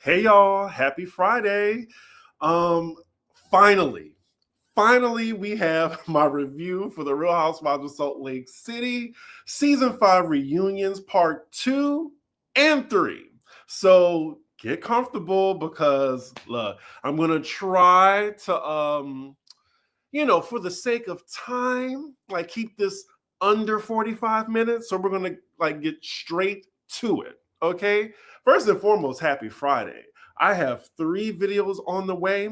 Hey y'all, happy Friday. Um finally, finally we have my review for the Real Housewives of Salt Lake City season 5 reunions part 2 and 3. So get comfortable because look, I'm going to try to for the sake of time, like keep this under 45 minutes. So we're going to like get straight to it. Okay. First and foremost, happy Friday. I have 3 videos on the way.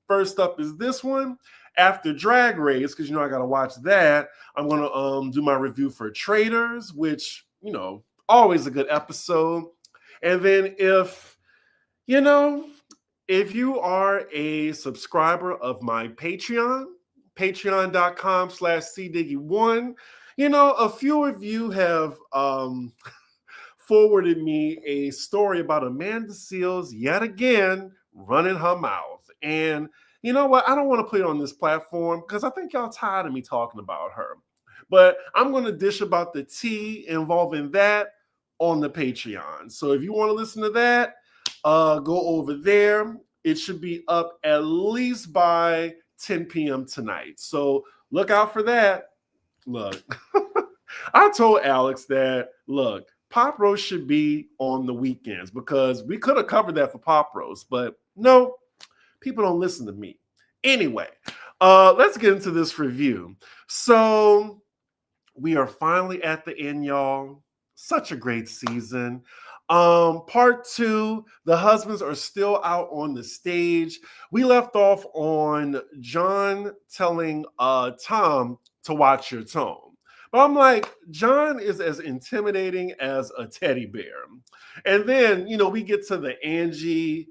First up is this one. After Drag Race, because I gotta watch that. I'm gonna do my review for Traders, which always a good episode. And then you know if you are a subscriber of my Patreon, patreon.com/cdiggy1, a few of you have forwarded me a story about Amanda Seales yet again running her mouth. And you know what? I don't want to put it on this platform because I think y'all tired of me talking about her. But I'm going to dish about the tea involving that on the Patreon. So if you want to listen to that, go over there. It should be up at least by 10 p.m. tonight. So look out for that. Look, I told Alex that, look, Pop Roast should be on the weekends because we could have covered that for Pop Roast, but no, people don't listen to me. Anyway, let's get into this review. So we are finally at the end, y'all. Such a great season. Part 2, the husbands are still out on the stage. We left off on John telling Tom to watch your tone. But I'm like, John is as intimidating as a teddy bear. And then, we get to the Angie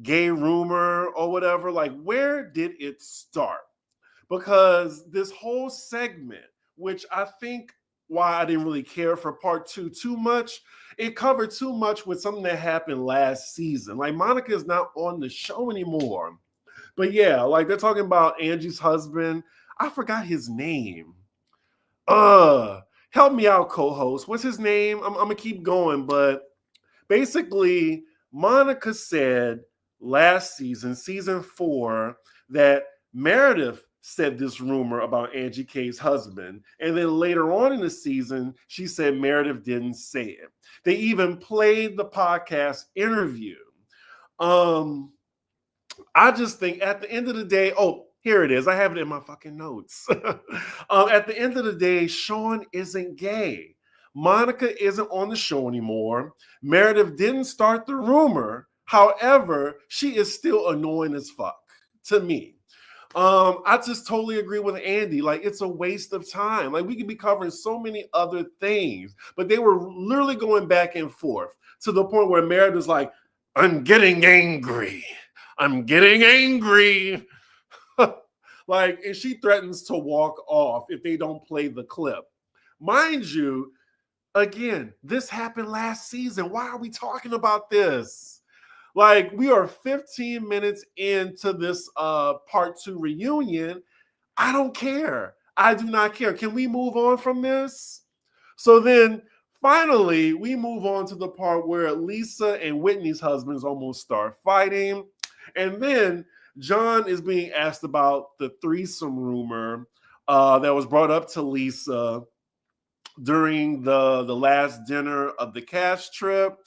gay rumor or whatever. Like, where did it start? Because this whole segment, which I think why I didn't really care for part 2 too much, it covered too much with something that happened last season. Like, Monica is not on the show anymore. But yeah, like they're talking about Angie's husband. I forgot his name. Help me out, co-host. What's his name? I'm gonna keep going, but basically, Monica said last season 4, that Meredith said this rumor about Angie K's husband. And then later on in the season, she said Meredith didn't say it. They even played the podcast interview. I just think at the end of the day, here it is. I have it in my fucking notes. At the end of the day, Sean isn't gay. Monica isn't on the show anymore. Meredith didn't start the rumor. However, she is still annoying as fuck to me. I just totally agree with Andy. Like, it's a waste of time. Like, we could be covering so many other things, but they were literally going back and forth to the point where Meredith's like, I'm getting angry. I'm getting angry. Like, and she threatens to walk off if they don't play the clip. Mind you, again, this happened last season. Why are we talking about this? Like, we are 15 minutes into this part 2 reunion. I don't care. I do not care. Can we move on from this? So then finally, we move on to the part where Lisa and Whitney's husbands almost start fighting. And then John is being asked about the threesome rumor that was brought up to Lisa during the last dinner of the cast trip.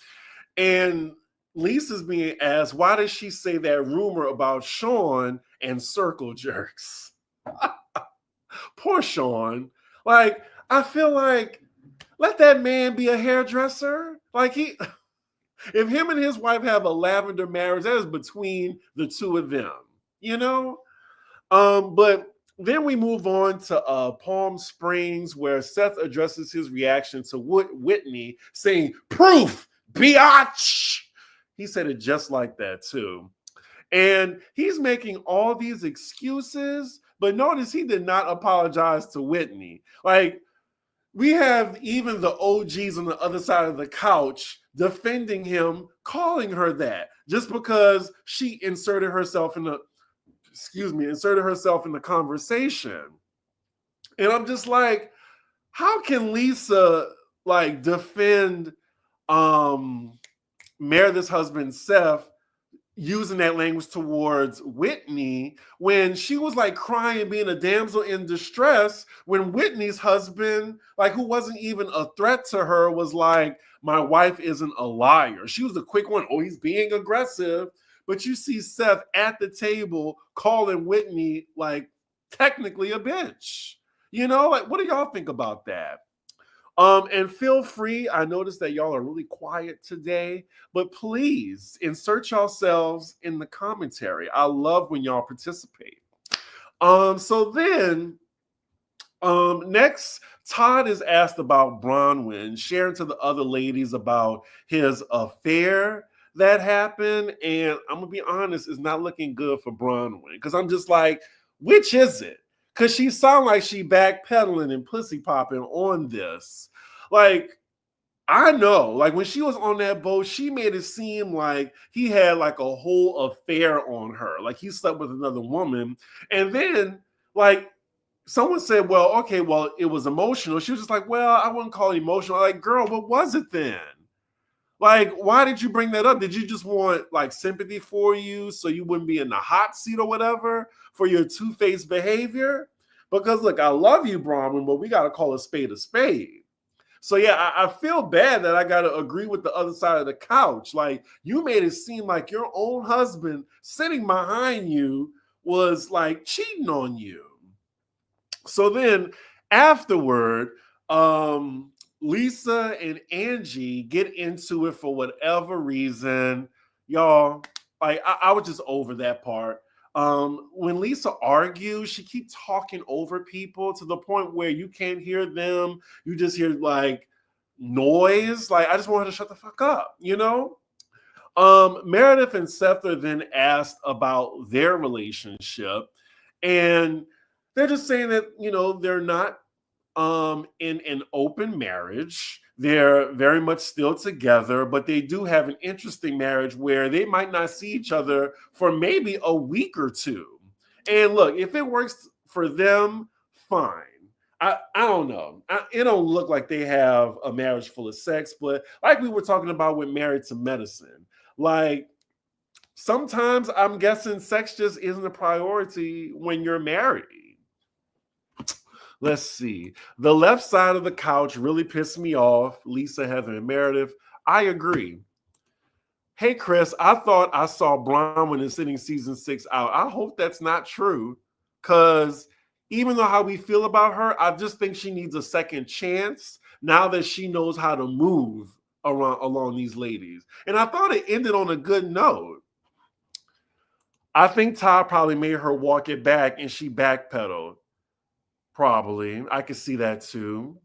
And Lisa's being asked, why did she say that rumor about Sean and circle jerks? Poor Sean. Like, I feel like, let that man be a hairdresser. Like, if him and his wife have a lavender marriage, that is between the two of them, But then we move on to Palm Springs, where Seth addresses his reaction to Whitney saying, proof, biatch. He said it just like that, too. And he's making all these excuses, but notice he did not apologize to Whitney. Like, we have even the OGs on the other side of the couch defending him, calling her that, just because she inserted herself in the conversation. And I'm just like, how can Lisa like defend Meredith's husband, Seth, using that language towards Whitney when she was like crying, being a damsel in distress, when Whitney's husband, like who wasn't even a threat to her, was like, my wife isn't a liar. She was a quick one. Oh, he's being aggressive. But you see Seth at the table calling Whitney like technically a bitch. You know, like what do y'all think about that? And feel free, I noticed that y'all are really quiet today, but please insert yourselves in the commentary. I love when y'all participate. So then, next, Todd is asked about Bronwyn, sharing to the other ladies about his affair that happened. And I'm going to be honest, it's not looking good for Bronwyn because I'm just like, which is it? Because she sound like she backpedaling and pussy popping on this. Like, I know, like when she was on that boat, she made it seem like he had like a whole affair on her. Like he slept with another woman. And then, like, someone said, well, okay, well, it was emotional. She was just like, well, I wouldn't call it emotional. Like, girl, what was it then? Like, why did you bring that up? Did you just want like sympathy for you so you wouldn't be in the hot seat or whatever for your two-faced behavior? Because look, I love you, Bronwyn, but we got to call a spade a spade. So yeah, I feel bad that I got to agree with the other side of the couch. Like you made it seem like your own husband sitting behind you was like cheating on you. So then afterward, Lisa and Angie get into it for whatever reason. Y'all, like I was just over that part. When Lisa argues, she keeps talking over people to the point where you can't hear them. You just hear like noise. Like I just want her to shut the fuck up, you know? Meredith and Seth are then asked about their relationship, and they're just saying that, you know, they're not in an open marriage. They're very much still together, but they do have an interesting marriage where they might not see each other for maybe a week or two. And look, if it works for them, fine. I don't know. It don't look like they have a marriage full of sex, but like we were talking about with Married to Medicine, like sometimes I'm guessing sex just isn't a priority when you're married. Let's see. The left side of the couch really pissed me off. Lisa, Heather, and Meredith. I agree. Hey, Chris, I thought I saw Bronwyn in Sitting season 6 out. I hope that's not true. Because even though how we feel about her, I just think she needs a second chance now that she knows how to move along these ladies. And I thought it ended on a good note. I think Todd probably made her walk it back and she backpedaled. Probably. I could see that too.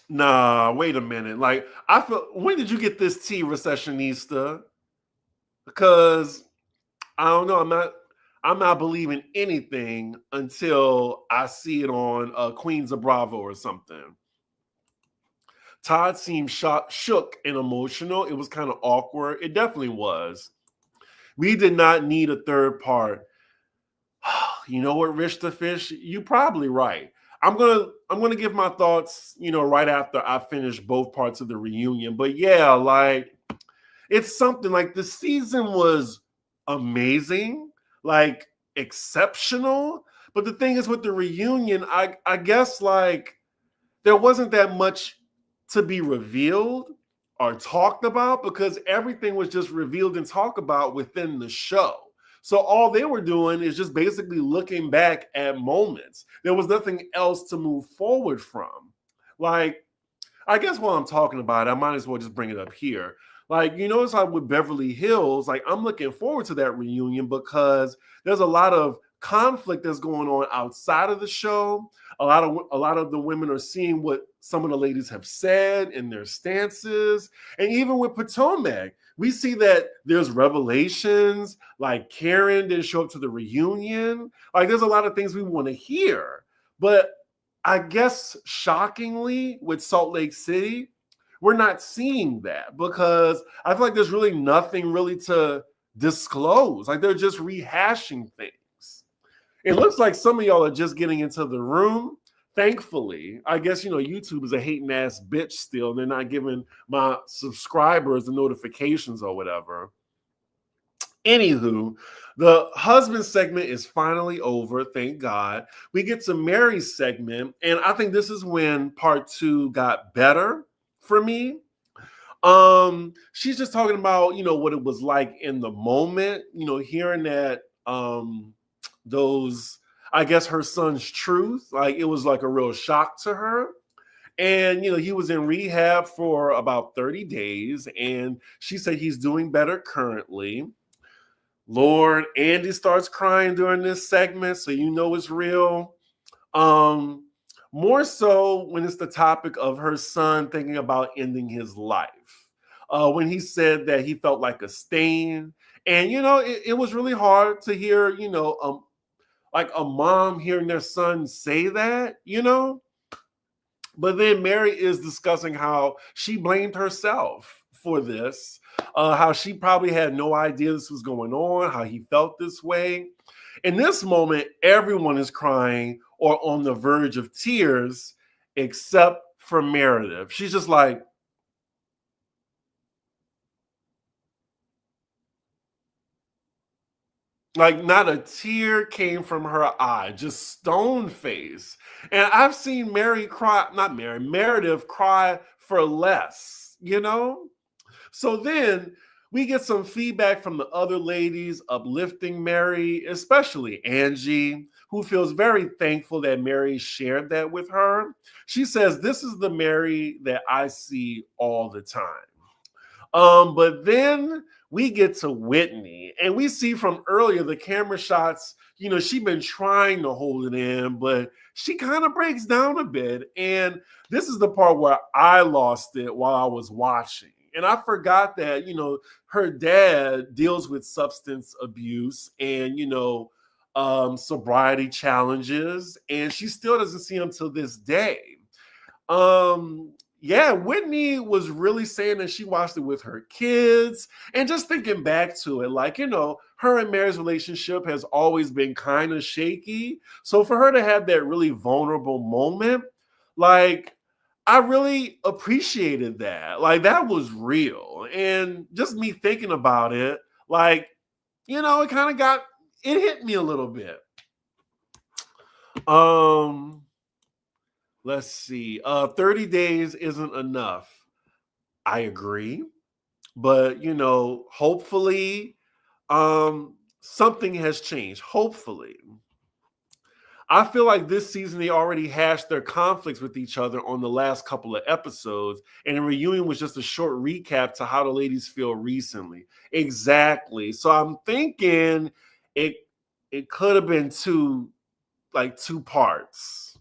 Nah, wait a minute. Like, I feel, when did you get this tea, recessionista? Because I don't know. I'm not believing anything until I see it on Queens of Bravo or something. Todd seemed shook and emotional. It was kind of awkward. It definitely was. We did not need a third part. You know what, Rich the Fish? You're probably right. I'm gonna give my thoughts, you know, right after I finish both parts of the reunion. But yeah, like it's something like the season was amazing, like exceptional. But the thing is with the reunion, I guess like there wasn't that much to be revealed or talked about because everything was just revealed and talked about within the show. So all they were doing is just basically looking back at moments. There was nothing else to move forward from. Like, I guess while I'm talking about it, I might as well just bring it up here. Like, you notice how with Beverly Hills, like I'm looking forward to that reunion because there's a lot of conflict that's going on outside of the show. A lot of the women are seeing what some of the ladies have said in their stances. And even with Potomac, we see that there's revelations, like Karen didn't show up to the reunion. Like there's a lot of things we want to hear. But I guess shockingly with Salt Lake City, we're not seeing that because I feel like there's really nothing really to disclose. Like they're just rehashing things. It looks like some of y'all are just getting into the room. thankfully, I guess, YouTube is a hating ass bitch still. They're not giving my subscribers the notifications or whatever. Anywho, the husband segment is finally over, thank God. We get to Mary's segment, and I think this is when part two got better for me. She's just talking about, what it was like in the moment, hearing that those, I guess, her son's truth, like it was like a real shock to her. And he was in rehab for about 30 days, and she said he's doing better currently. Lord, Andy starts crying during this segment, so it's real. Um, More so when it's the topic of her son thinking about ending his life. When he said that he felt like a stain. And it was really hard to hear, like a mom hearing their son say that. But then Mary is discussing how she blamed herself for this, how she probably had no idea this was going on, how he felt this way. In this moment, everyone is crying or on the verge of tears, except for Meredith. She's just like not a tear came from her eye, just stone face. And I've seen Meredith cry for less. So then we get some feedback from the other ladies uplifting Mary, especially Angie, who feels very thankful that Mary shared that with her. She says, "This is the Mary that I see all the time." But then we get to Whitney, and we see from earlier the camera shots, she's been trying to hold it in, but she kind of breaks down a bit. And this is the part where I lost it while I was watching. And I forgot that, her dad deals with substance abuse and, sobriety challenges, and she still doesn't see him till this day. Yeah, Whitney was really saying that she watched it with her kids, and just thinking back to it, like, her and Mary's relationship has always been kind of shaky. So for her to have that really vulnerable moment, like, I really appreciated that. Like, that was real. And just me thinking about it, like, it kind of it hit me a little bit. Let's see. 30 days isn't enough. I agree. But, hopefully something has changed. Hopefully. I feel like this season they already hashed their conflicts with each other on the last couple of episodes, and the reunion was just a short recap to how the ladies feel recently. Exactly. So I'm thinking it could have been two parts.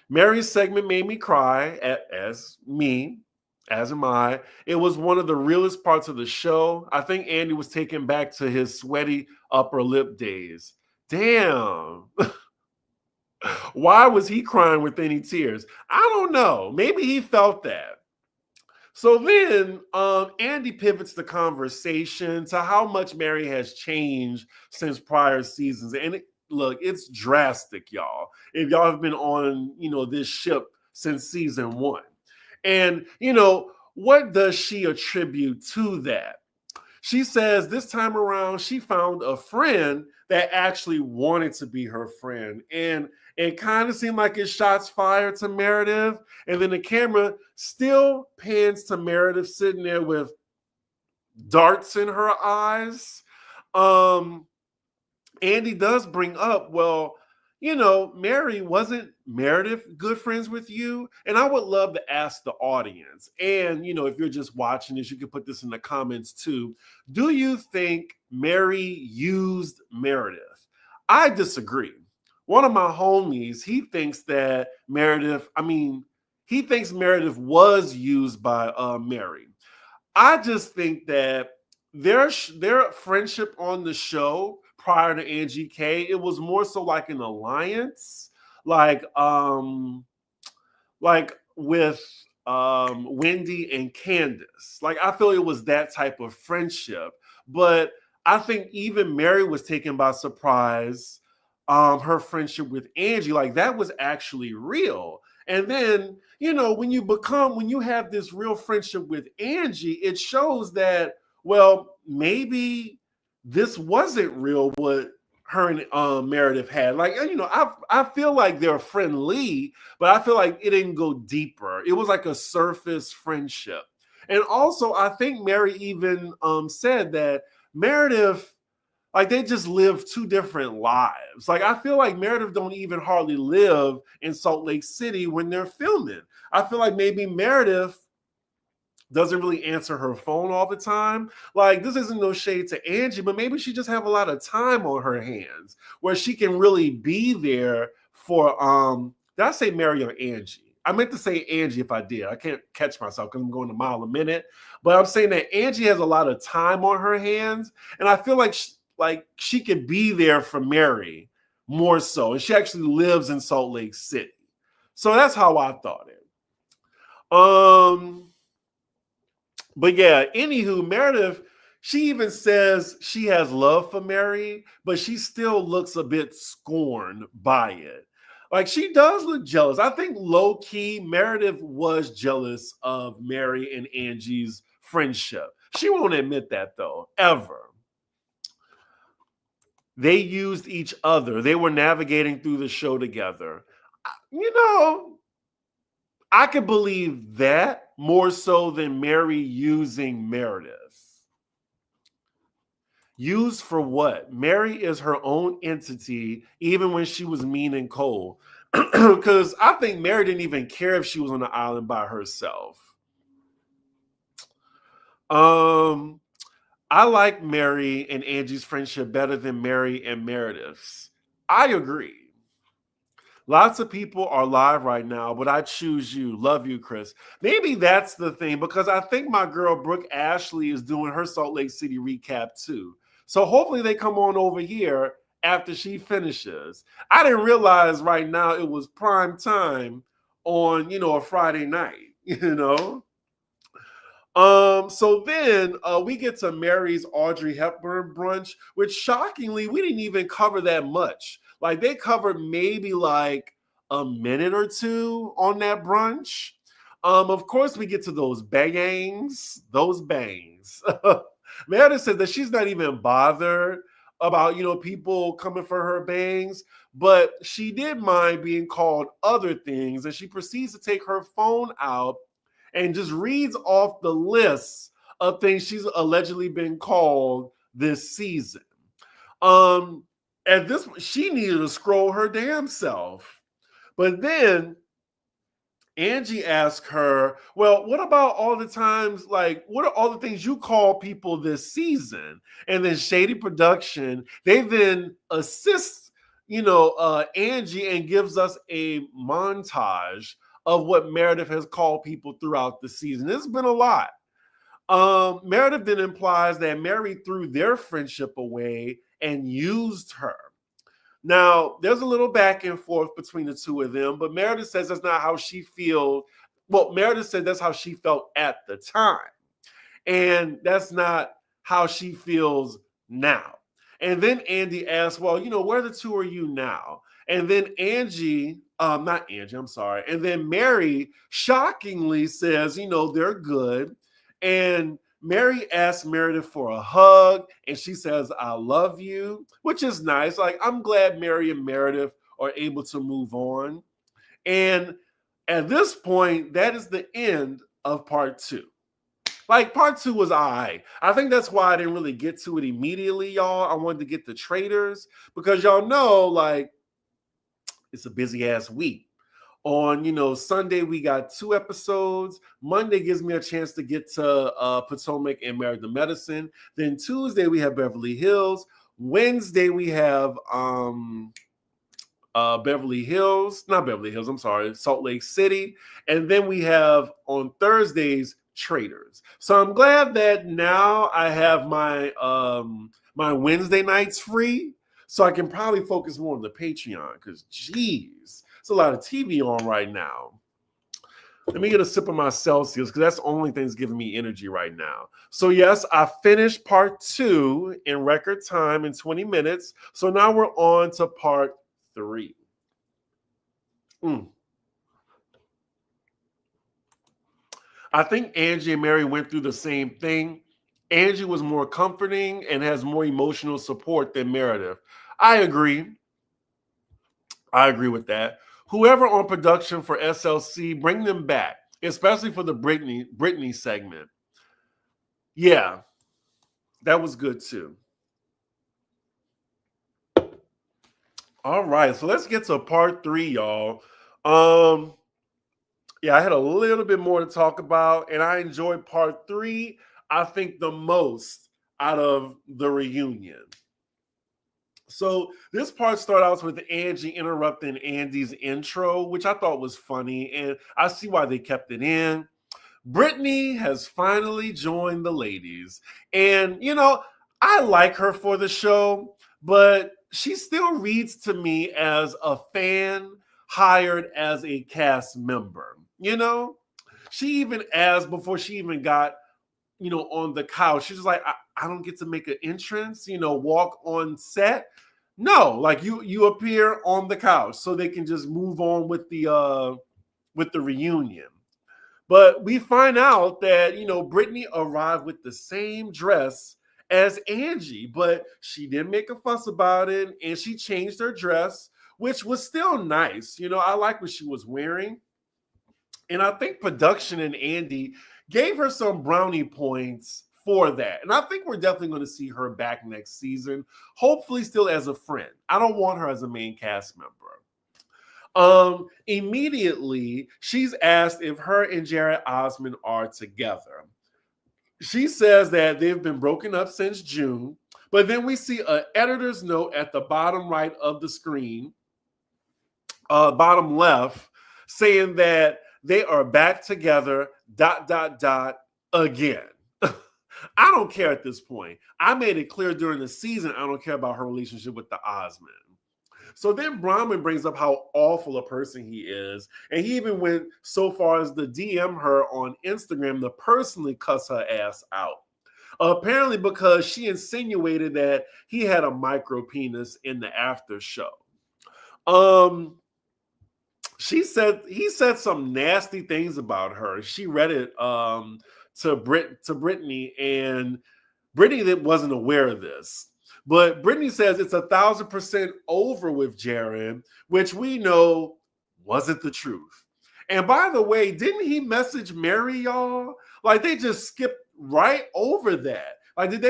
Mary's segment made me cry, as am I. It was one of the realest parts of the show. I think Andy was taken back to his sweaty upper lip days. Damn. Why was he crying with any tears? I don't know. Maybe he felt that. So then Andy pivots the conversation to how much Mary has changed since prior seasons. And look, it's drastic, y'all. If y'all have been on, this ship since season one. And, what does she attribute to that? She says this time around, she found a friend that actually wanted to be her friend. And it kind of seemed like it's shots fired to Meredith. And then the camera still pans to Meredith sitting there with darts in her eyes. Andy does bring up, well, Mary, wasn't Meredith good friends with you? And I would love to ask the audience. And, if you're just watching this, you can put this in the comments too. Do you think Mary used Meredith? I disagree. One of my homies, he thinks Meredith was used by Mary. I just think that their friendship on the show prior to Angie K, it was more so like an alliance, like with Wendy and Candace. Like, I feel it was that type of friendship. But I think even Mary was taken by surprise her friendship with Angie, like that was actually real. And then, when you have this real friendship with Angie, it shows that, well, maybe this wasn't real what her and Meredith had. Like, I feel like they're friendly, but I feel like it didn't go deeper. It was like a surface friendship. And also, I think Mary even said that Meredith, like, they just live two different lives. Like, I feel like Meredith don't even hardly live in Salt Lake City when they're filming. I feel like maybe Meredith doesn't really answer her phone all the time. Like, this isn't no shade to Angie, but maybe she just have a lot of time on her hands where she can really be there for, did I say Mary or Angie? I meant to say Angie if I did. I can't catch myself because I'm going a mile a minute. But I'm saying that Angie has a lot of time on her hands. And I feel like she could be there for Mary more so. And she actually lives in Salt Lake City. So that's how I thought it. But yeah, anywho, Meredith, she even says she has love for Mary, but she still looks a bit scorned by it. Like, she does look jealous. I think low key, Meredith was jealous of Mary and Angie's friendship. She won't admit that though, ever. They used each other. They were navigating through the show together. I could believe that more so than Mary using Meredith. Used for what? Mary is her own entity, even when she was mean and cold. Because I think Mary didn't even care if she was on the island by herself. I like Mary and Angie's friendship better than Mary and Meredith's. I agree. Lots of people are live right now, but I choose you. Love you, Chris. Maybe that's the thing, because I think my girl Brooke Ashley is doing her Salt Lake City recap too. So hopefully they come on over here after she finishes. I didn't realize right now it was prime time on, a Friday night, So then we get to Mary's Audrey Hepburn brunch, which shockingly, we didn't even cover that much. Like, they covered maybe like a minute or two on that brunch. Of course, we get to those bangs. Meredith said that she's not even bothered about, people coming for her bangs, but she did mind being called other things, and she proceeds to take her phone out and just reads off the list of things she's allegedly been called this season. At this point, she needed to scroll her damn self. But then Angie asked her, well, what about all the times, like, what are all the things you call people this season? And then Shady Production, they then assist, Angie, and gives us a montage of what Meredith has called people throughout the season. It's been a lot. Meredith then implies that Mary threw their friendship away and used her. Now, there's a little back and forth between the two of them, but Meredith says that's not how she feels. Well, Meredith said that's how she felt at the time. And that's not how she feels now. And then Andy asks, well, where the two are you now? And then not Angie, I'm sorry. And then Mary shockingly says, they're good. And Mary asks Meredith for a hug, and she says, I love you, which is nice. Like, I'm glad Mary and Meredith are able to move on. And at this point, that is the end of part 2. Like, part 2 was all right. I think that's why I didn't really get to it immediately, y'all. I wanted to get the traders, because y'all know, like, it's a busy ass week. On, Sunday, we got 2 episodes. Monday gives me a chance to get to Potomac and Married to Medicine. Then Tuesday, we have Beverly Hills. Wednesday, we have Salt Lake City. And then we have on Thursdays, Traders. So I'm glad that now I have my my Wednesday nights free, so I can probably focus more on the Patreon, because geez, it's a lot of TV on right now. Let me get a sip of my Celsius because that's the only thing that's giving me energy right now. So yes, I finished part 2 in record time in 20 minutes. So now we're on to part 3. I think Angie and Mary went through the same thing. Angie was more comforting and has more emotional support than Meredith. I agree. I agree with that. Whoever on production for SLC, bring them back, especially for the Britany segment. Yeah, that was good too. All right, so let's get to part 3, y'all. Yeah, I had a little bit more to talk about, and I enjoyed part 3, I think, the most out of the reunion. So this part started out with Angie interrupting Andy's intro, which I thought was funny, and I see why they kept it in. Britany has finally joined the ladies, and I like her for the show, but she still reads to me as a fan hired as a cast member. She even asked before she even got on the couch. She's like, I don't get to make an entrance, walk on set. No, like you appear on the couch so they can just move on with the reunion. But we find out that Britany arrived with the same dress as Angie, but she didn't make a fuss about it, and she changed her dress, which was still nice. I like what she was wearing. And I think production and Andy gave her some brownie points for that. And I think we're definitely going to see her back next season, hopefully still as a friend. I don't want her as a main cast member. Immediately, she's asked if her and Jared Osmond are together. She says that they've been broken up since June, but then we see an editor's note at the bottom right of the screen, bottom left, saying that they are back together, ... again. I don't care at this point. I made it clear during the season I don't care about her relationship with the Osmond. So then Brahman brings up how awful a person he is, and he even went so far as to DM her on Instagram to personally cuss her ass out. Apparently because she insinuated that he had a micro penis in the after show. He said some nasty things about her. She read it to Britany, and Britany wasn't aware of this. But Britany says it's 1,000% over with Jared, which we know wasn't the truth. And by the way, didn't he message Mary, y'all? Like, they just skipped right over that. Like, did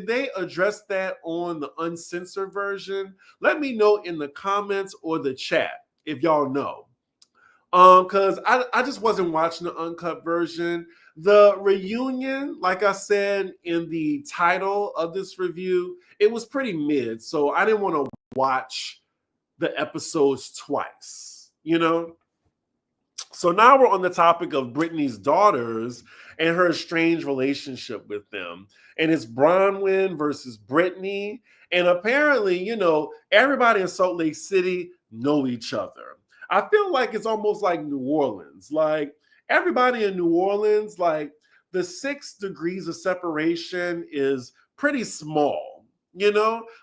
they address that on the uncensored version? Let me know in the comments or the chat if y'all know. Because I just wasn't watching the uncut version. The reunion, like I said in the title of this review, it was pretty mid, so I didn't want to watch the episodes twice, So now we're on the topic of Britany's daughters and her estranged relationship with them. And it's Bronwyn versus Britany. And apparently, everybody in Salt Lake City know each other. I feel like it's almost like New Orleans. Like, everybody in New Orleans, like, the 6 degrees of separation is pretty small,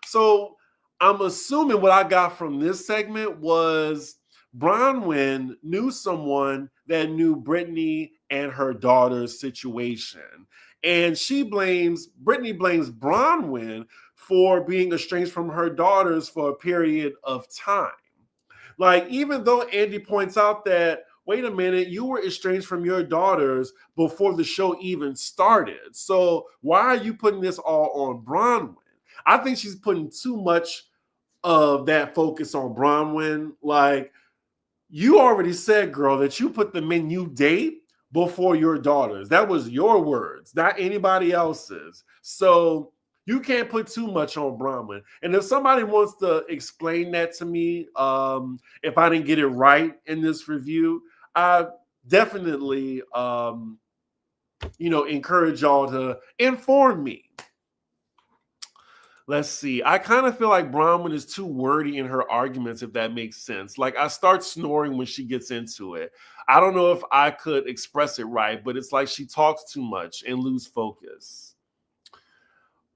So I'm assuming what I got from this segment was Bronwyn knew someone that knew Britany and her daughter's situation. And Britany blames Bronwyn for being estranged from her daughters for a period of time. Like, even though Andy points out that, wait a minute, you were estranged from your daughters before the show even started. So why are you putting this all on Bronwyn? I think she's putting too much of that focus on Bronwyn. Like, you already said, girl, that you put the men you date before your daughters. That was your words, not anybody else's. So you can't put too much on Bronwyn. And if somebody wants to explain that to me, if I didn't get it right in this review, I definitely, encourage y'all to inform me. Let's see. I kind of feel like Bronwyn is too wordy in her arguments, if that makes sense. Like, I start snoring when she gets into it. I don't know if I could express it right, but it's like she talks too much and lose focus.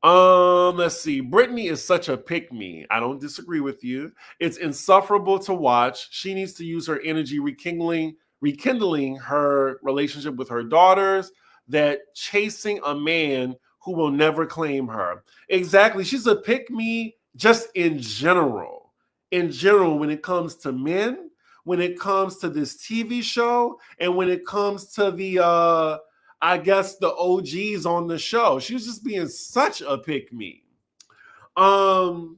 Let's see. Britany is such a pick-me. I don't disagree with you. It's insufferable to watch. She needs to use her energy rekindling her relationship with her daughters, that chasing a man who will never claim her. Exactly. She's a pick-me just in general. In general, when it comes to men, when it comes to this TV show, and when it comes to the I guess the OGs on the show. She was just being such a pick me. Um,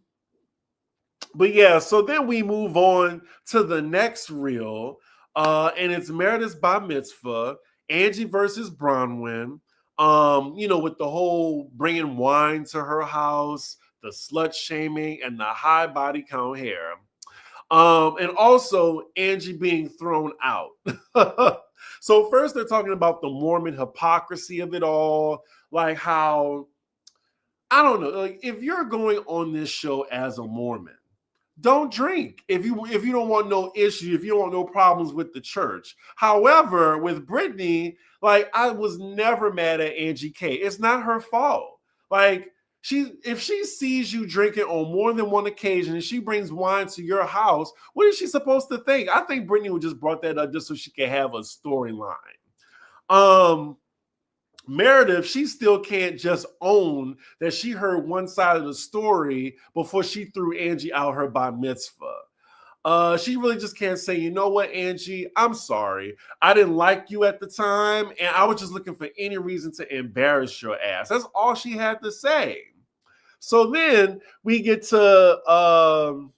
but yeah, so then we move on to the next reel, and it's Meredith's bar mitzvah, Angie versus Bronwyn. With the whole bringing wine to her house, the slut shaming, and the high body count hair. And also Angie being thrown out. So first they're talking about the Mormon hypocrisy of it all, like how, I don't know, like if you're going on this show as a Mormon, don't drink if you don't want no issue, if you don't want no problems with the church. However, with Britany, like I was never mad at Angie K. It's not her fault. Like if she sees you drinking on more than one occasion and she brings wine to your house, what is she supposed to think? I think Britany would just brought that up just so she could have a storyline. Meredith, she still can't just own that she heard one side of the story before she threw Angie out her bar mitzvah. She really just can't say, you know what, Angie, I'm sorry. I didn't like you at the time, and I was just looking for any reason to embarrass your ass. That's all she had to say. So then we get to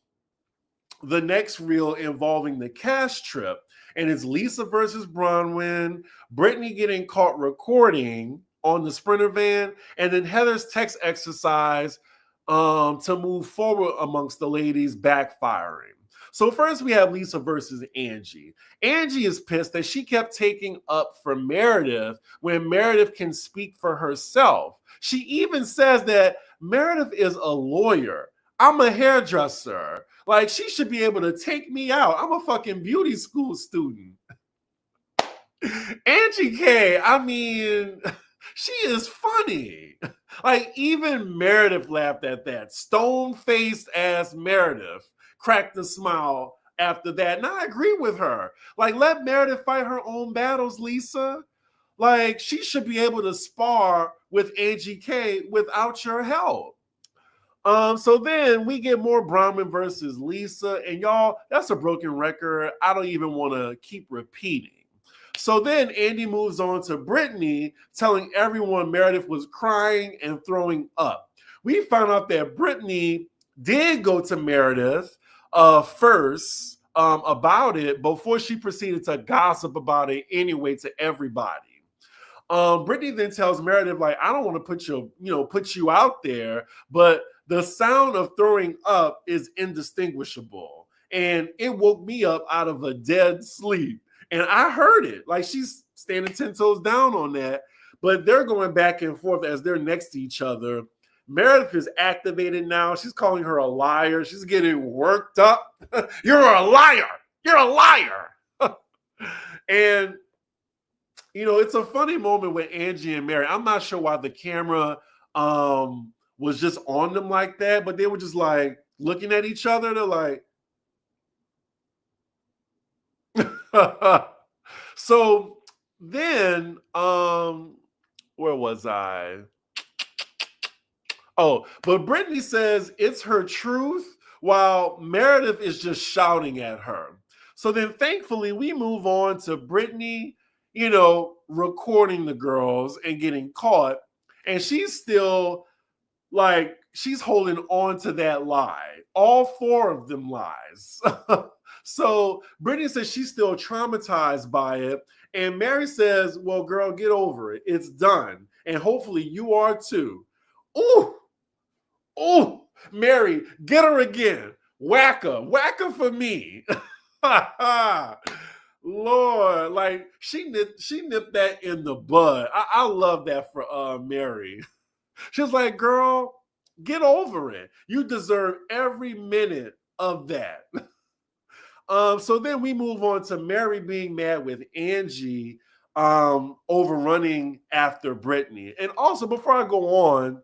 the next reel involving the cash trip, and it's Lisa versus Bronwyn, Britany getting caught recording on the Sprinter van, and then Heather's text exercise to move forward amongst the ladies backfiring. So first we have Lisa versus Angie. Angie is pissed that she kept taking up for Meredith when Meredith can speak for herself. She even says that Meredith is a lawyer. I'm a hairdresser. Like, she should be able to take me out. I'm a fucking beauty school student. Angie K, I mean, she is funny. Like, even Meredith laughed at that. Stone-faced ass Meredith cracked a smile after that. And I agree with her. Like, let Meredith fight her own battles, Lisa. Like, she should be able to spar with Angie K without your help. So then we get more Bronwyn versus Lisa, and y'all, that's a broken record. I don't even want to keep repeating. So then Andy moves on to Britany, telling everyone Meredith was crying and throwing up. We found out that Britany did go to Meredith first about it before she proceeded to gossip about it anyway to everybody. Britany then tells Meredith, like, I don't want to put you out there, but the sound of throwing up is indistinguishable. And it woke me up out of a dead sleep. And I heard it. Like, she's standing 10 toes down on that. But they're going back and forth as they're next to each other. Meredith is activated now. She's calling her a liar. She's getting worked up. You're a liar. You're a liar. And, it's a funny moment with Angie and Mary. I'm not sure why the camera was just on them like that, but they were just like looking at each other. They're like, so then, where was I? Oh, but Britany says it's her truth while Meredith is just shouting at her. So then thankfully we move on to Britany, recording the girls and getting caught. And she's still like, she's holding on to that lie. All 4 of them lies. So Britany says she's still traumatized by it. And Mary says, well, girl, get over it. It's done. And hopefully you are too. Ooh, Mary, get her again. Whack her for me. Lord, like she nipped that in the bud. I love that for Mary. She was like, girl, Get over it. You deserve every minute of that. So then we move on to Mary being mad with Angie over running after Britany. And also, before I go on,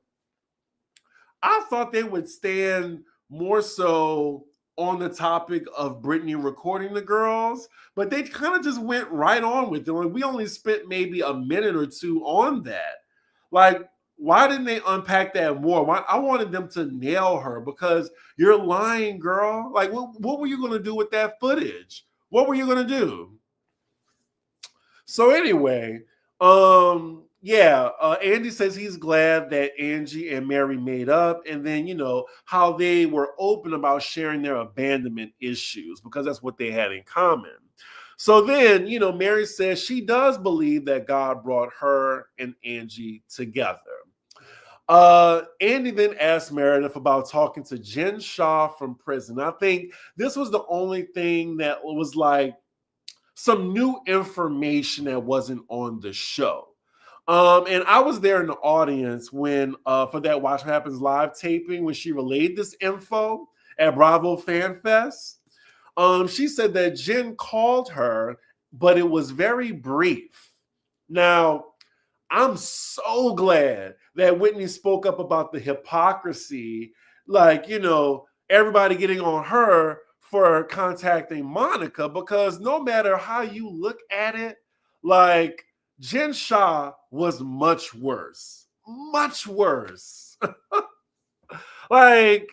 I thought they would stand more so on the topic of Britany recording the girls, but they kind of just went right on with it. And we only spent maybe a minute or two on that. Like, why didn't they unpack that more? Why, I wanted them to nail her because you're lying, girl. Like, what were you going to do with that footage? What were you going to do? So anyway, Andy says he's glad that Angie and Mary made up, and then how they were open about sharing their abandonment issues because that's what they had in common. So then, Mary says she does believe that God brought her and Angie together. Andy then asked Meredith about talking to Jen Shah from prison. I think this was the only thing that was like some new information that wasn't on the show. And I was there in the audience when for that Watch What Happens live taping when she relayed this info at Bravo Fan Fest. She said that Jen called her, but it was very brief. Now, I'm so glad that Whitney spoke up about the hypocrisy, like, everybody getting on her for contacting Monica, because no matter how you look at it, like, Jen Shah was much worse. Much worse. Like,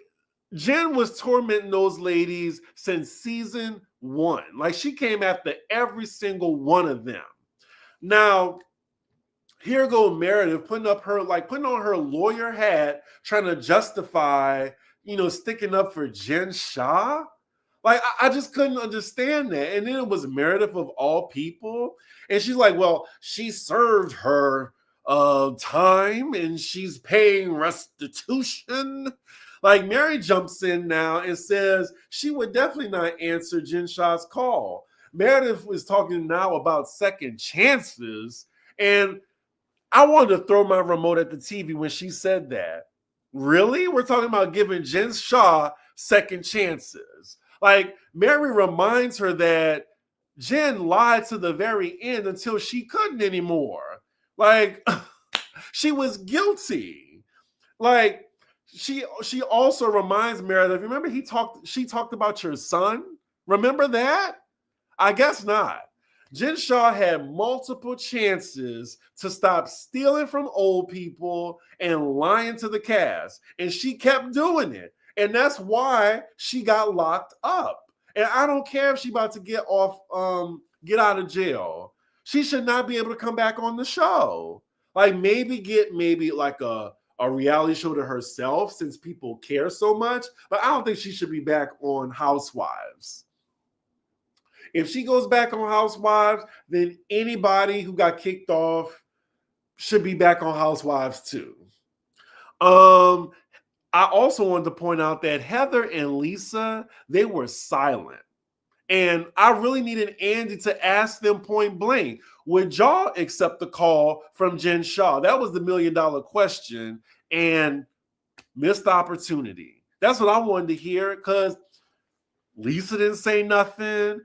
Jen was tormenting those ladies since season 1. Like, she came after every single one of them. Now, here go Meredith putting on her lawyer hat, trying to justify, sticking up for Jen Shah. Like, I just couldn't understand that. And then it was Meredith of all people. And she's like, well, she served her time and she's paying restitution. Like, Mary jumps in now and says she would definitely not answer Jen Shah's call. Meredith was talking now about second chances. And I wanted to throw my remote at the TV when she said that. Really? We're talking about giving Jen Shah second chances. Like, Mary reminds her that Jen lied to the very end until she couldn't anymore. Like, she was guilty. Like, she also reminds Meredith, remember she talked about your son? Remember that? I guess not. Jen Shah had multiple chances to stop stealing from old people and lying to the cast, and she kept doing it. And that's why she got locked up. And I don't care if she about to get out of jail. She should not be able to come back on the show. Like, maybe like a reality show to herself since people care so much. But I don't think she should be back on Housewives. If she goes back on Housewives, then anybody who got kicked off should be back on Housewives too. I also wanted to point out that Heather and Lisa, they were silent. And I really needed Andy to ask them point blank, would y'all accept the call from Jen Shah? That was the $1 million question, and missed the opportunity. That's what I wanted to hear, because Lisa didn't say nothing.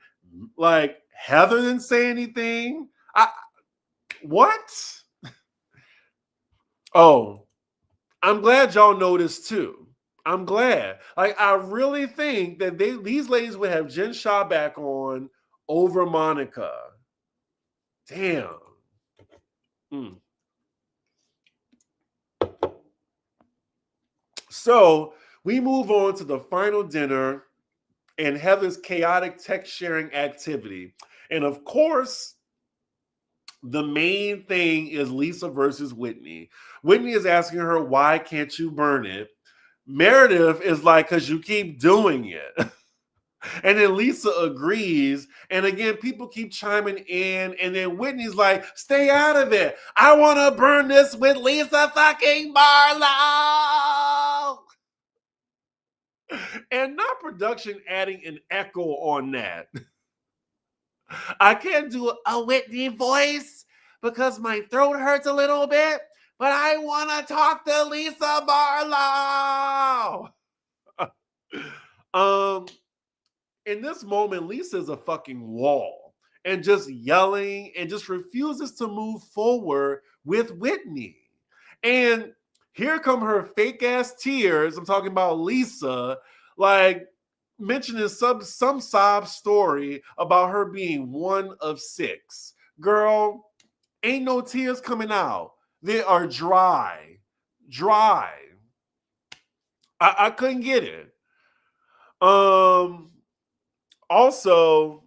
Like, Heather didn't say anything. What? Oh, I'm glad y'all noticed too. I'm glad. Like, I really think that these ladies would have Jen Shah back on over Monica. Damn. So we move on to the final dinner and Heather's chaotic text sharing activity. And of course, the main thing is Lisa versus Whitney. Whitney is asking her, why can't you burn it? Meredith is like, because you keep doing it. And then Lisa agrees. And again, people keep chiming in. And then Whitney's like, stay out of it. I want to burn this with Lisa fucking Barlow. And not production adding an echo on that. I can't do a Whitney voice because my throat hurts a little bit. but I want to talk to Lisa Barlow. In this moment, Lisa's a fucking wall and just yelling and just refuses to move forward with Whitney. And here come her fake ass tears. I'm talking about Lisa, like mentioning some sob story about her being one of six. Girl, ain't no tears coming out. They are dry. Dry. I couldn't get it. Also,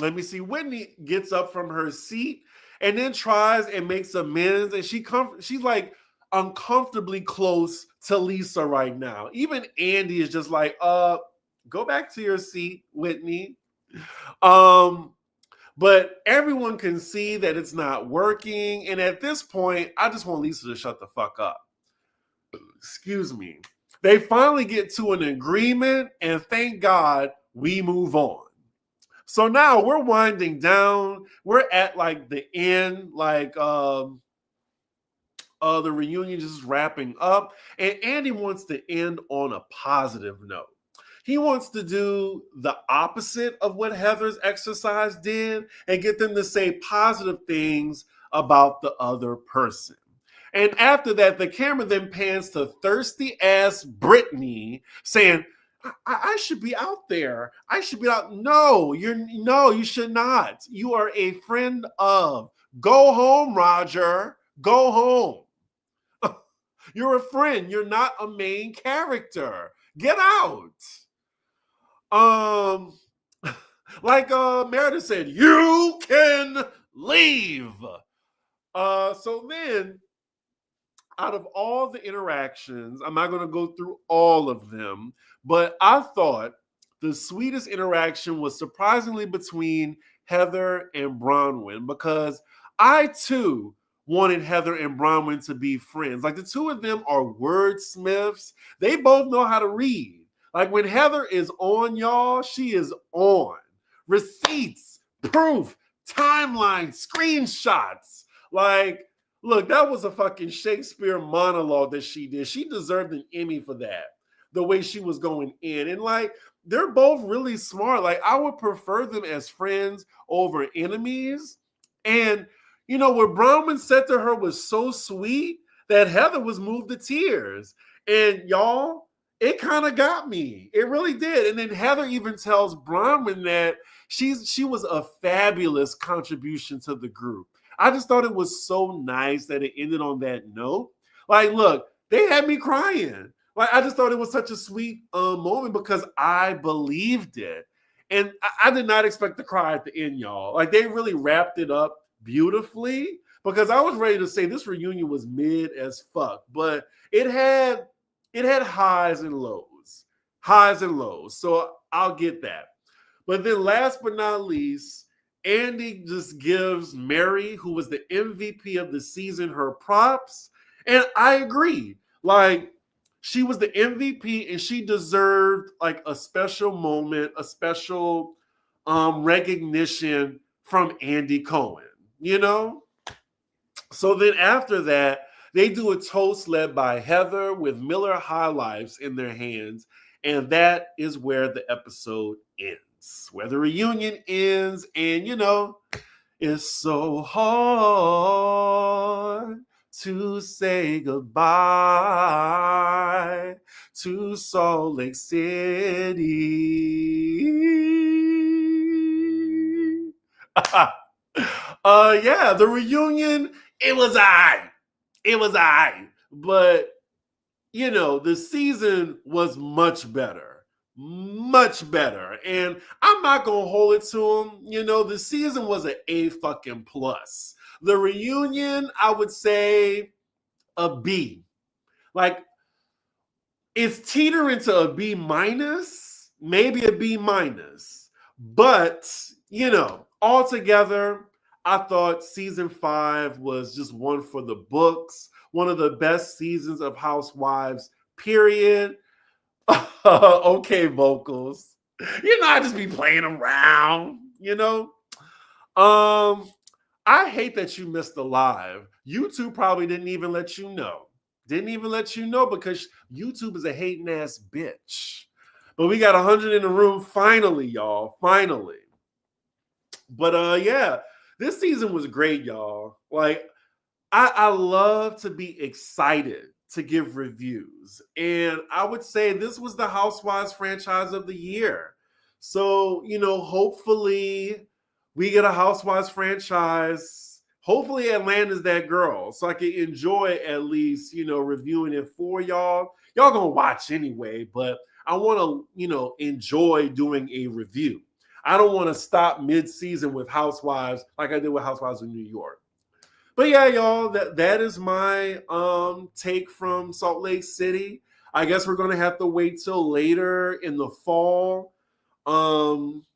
let me see. Whitney gets up from her seat and then tries and makes amends, and she's like uncomfortably close to Lisa right now. Even Andy is just like, go back to your seat, Whitney. But everyone can see that it's not working, and at this point, I just want Lisa to shut the fuck up. Excuse me. They finally get to an agreement, and thank God we move on. So now we're winding down. We're at like the end, like the reunion just wrapping up, and Andy wants to end on a positive note. He wants to do the opposite of what Heather's exercise did and get them to say positive things about the other person. And after that, the camera then pans to thirsty ass Britany saying, I should be out there. I should be out. No, you should not. You are a friend of. Go home, Roger. Go home. You're a friend. You're not a main character. Get out. Like Meredith said, you can leave. So then, out of all the interactions, I'm not going to go through all of them, but I thought the sweetest interaction was surprisingly between Heather and Bronwyn, because I too wanted Heather and Bronwyn to be friends. Like, the two of them are wordsmiths. They both know how to read. Like, when Heather is on, y'all, she is on. Receipts, proof, timeline, screenshots. Like, look, that was a fucking Shakespeare monologue that she did. She deserved an Emmy for that, the way she was going in. And like, they're both really smart. Like, I would prefer them as friends over enemies. And, you know, what Bronwyn said to her was so sweet that Heather was moved to tears. And y'all, it kind of got me. It really did. And then Heather even tells Bronwyn that she was a fabulous contribution to the group. I just thought it was so nice that it ended on that note. Like, look, they had me crying. Like, I just thought it was such a sweet moment because I believed it. And I did not expect to cry at the end, y'all. Like, they really wrapped it up beautifully, because I was ready to say this reunion was mid as fuck, but it had highs and lows. Highs and lows. So I'll get that. But then last but not least, Andy just gives Mary, who was the MVP of the season, her props. And I agree. Like, she was the MVP and she deserved like a special moment, a special recognition from Andy Cohen, you know? So then after that, they do a toast led by Heather with Miller High Lifes in their hands. And that is where the episode ends, where the reunion ends. And, you know, it's so hard to say goodbye to Salt Lake City. Yeah, the reunion, it was I. It was I. But, you know, the season was much better. Much better. And I'm not going to hold it to them. You know, the season was an A fucking plus. The reunion, I would say a B. Like, it's teetering to a B minus, maybe a B minus. But, you know, altogether, I thought season 5 was just one for the books. One of the best seasons of Housewives, period. Okay, vocals. You know, I just be playing around, you know. I hate that you missed the live. YouTube probably didn't even let you know. Didn't even let you know because YouTube is a hating ass bitch. But we got 100 in the room finally, y'all. Finally. But yeah, this season was great, y'all. Like, I love to be excited to give reviews. And I would say this was the Housewives franchise of the year. So, hopefully we get a Housewives franchise. Hopefully Atlanta's that girl. So I can enjoy at least, reviewing it for y'all. Y'all gonna watch anyway, but I want to, enjoy doing a review. I don't want to stop mid-season with Housewives like I did with Housewives of New York. But yeah, y'all, that is my take from Salt Lake City. I guess we're gonna have to wait till later in the fall. Um,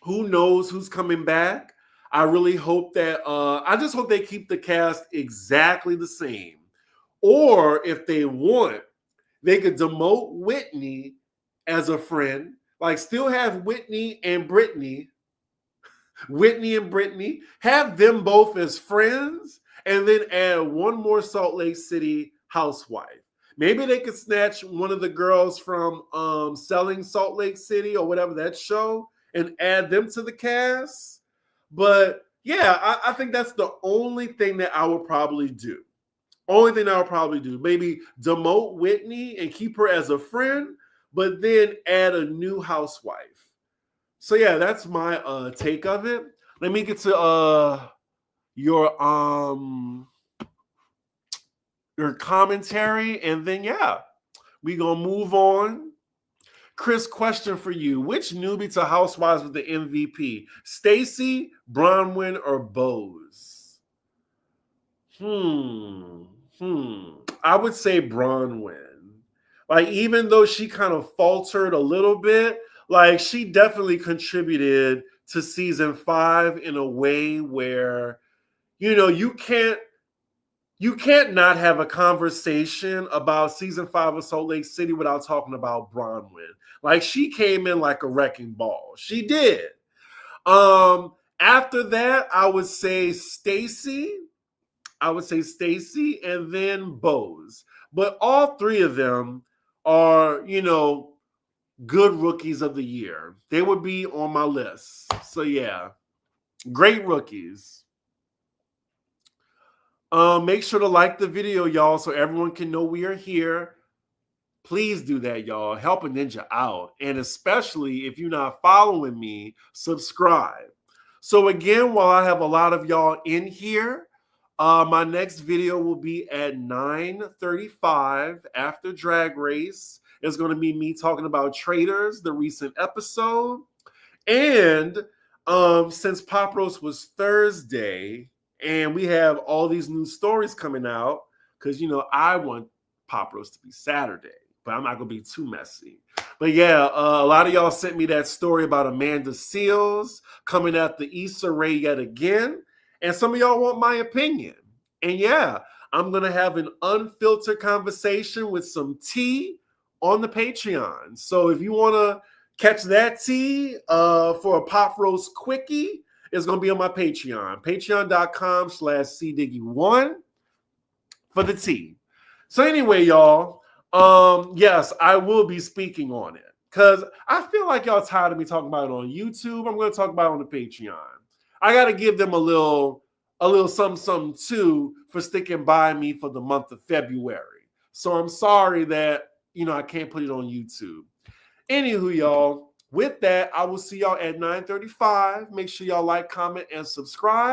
who knows who's coming back? I really hope that I just hope they keep the cast exactly the same. Or if they want, they could demote Whitney as a friend, like still have Whitney and Britany, have them both as friends, and then add one more Salt Lake City housewife. Maybe they could snatch one of the girls from Selling Salt Lake City or whatever that show and add them to the cast. But yeah, I think that's the only thing that I would probably do. Only thing I would probably do. Maybe demote Whitney and keep her as a friend, but then add a new housewife. So yeah, that's my take of it. Let me get to your commentary, and then yeah, we gonna move on. Chris, question for you: which newbie to Housewives was the MVP? Stacey, Bronwyn, or Bose? I would say Bronwyn. Like, even though she kind of faltered a little bit, like she definitely contributed to season 5 in a way where, you can't not have a conversation about season 5 of Salt Lake City without talking about Bronwyn. Like, she came in like a wrecking ball. She did. After that, I would say Stacey, and then Bose. But all three of them are, good rookies of the year. They would be on my list. So yeah, great rookies. Make sure to like the video, y'all, so everyone can know we are here. Please do that, y'all. Help a ninja out. And especially if you're not following me, subscribe. So again, while I have a lot of y'all in here, my next video will be at 9:35 after Drag Race. It's going to be me talking about Traitors, the recent episode. And since Pop Roast was Thursday, and we have all these new stories coming out, because, I want Pop Roast to be Saturday, but I'm not going to be too messy. But yeah, a lot of y'all sent me that story about Amanda Seals coming at the Issa Rae yet again. And some of y'all want my opinion. And yeah, I'm going to have an unfiltered conversation with some tea on the Patreon. So if you want to catch that tea for a Pop Roast Quickie, it's going to be on my Patreon. Patreon.com/cdiggy1 for the tea. So anyway, y'all, yes, I will be speaking on it because I feel like y'all tired of me talking about it on YouTube. I'm going to talk about it on the Patreon. I got to give them a little something too for sticking by me for the month of February. So I'm sorry that, I can't put it on YouTube. Anywho, y'all, with that, I will see y'all at 9:35. Make sure y'all like, comment, and subscribe.